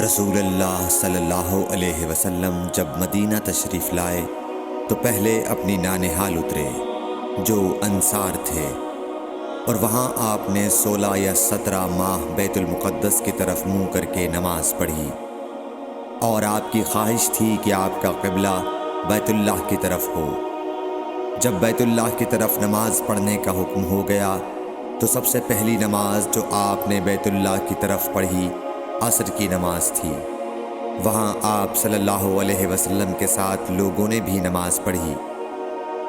رسول اللہ صلی اللہ علیہ وسلم جب مدینہ تشریف لائے تو پہلے اپنی نانہال اترے جو انصار تھے، اور وہاں آپ نے 16 یا 17 ماہ بیت المقدس کی طرف منہ کر کے نماز پڑھی، اور آپ کی خواہش تھی کہ آپ کا قبلہ بیت اللہ کی طرف ہو۔ جب بیت اللہ کی طرف نماز پڑھنے کا حکم ہو گیا تو سب سے پہلی نماز جو آپ نے بیت اللہ کی طرف پڑھی عصر کی نماز تھی۔ وہاں آپ صلی اللہ علیہ وسلم کے ساتھ لوگوں نے بھی نماز پڑھی۔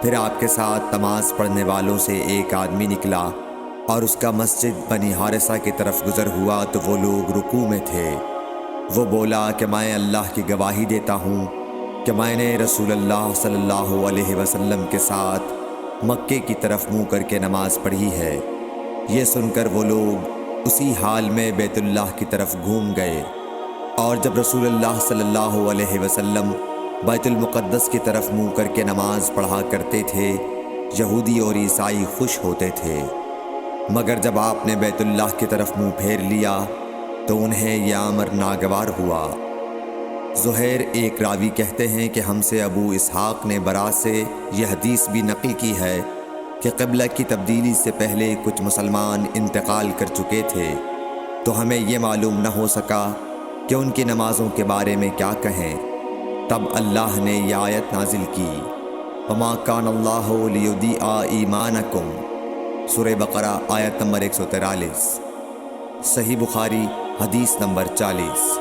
پھر آپ کے ساتھ نماز پڑھنے والوں سے ایک آدمی نکلا اور اس کا مسجد بنی حارثہ کی طرف گزر ہوا تو وہ لوگ رکوع میں تھے۔ وہ بولا کہ میں اللہ کی گواہی دیتا ہوں کہ میں نے رسول اللہ صلی اللہ علیہ وسلم کے ساتھ مکے کی طرف منہ کر کے نماز پڑھی ہے۔ یہ سن کر وہ لوگ اسی حال میں بیت اللہ کی طرف گھوم گئے، اور جب رسول اللہ صلی اللہ علیہ وسلم بیت المقدس کی طرف منہ کر کے نماز پڑھا کرتے تھے، یہودی اور عیسائی خوش ہوتے تھے، مگر جب آپ نے بیت اللہ کی طرف منہ پھیر لیا تو انہیں یہ امر ناگوار ہوا۔ زہیر ایک راوی کہتے ہیں کہ ہم سے ابو اسحاق نے برا سے یہ حدیث بھی نقل کی ہے کہ قبلہ کی تبدیلی سے پہلے کچھ مسلمان انتقال کر چکے تھے، تو ہمیں یہ معلوم نہ ہو سکا کہ ان کی نمازوں کے بارے میں کیا کہیں۔ تب اللہ نے یہ آیت نازل کی، وَمَا كَانَ اللَّهُ لِيُضِيعَ إِيمَانَكُمْ، سورہ بقرہ آیت نمبر 143، صحیح بخاری حدیث نمبر 40۔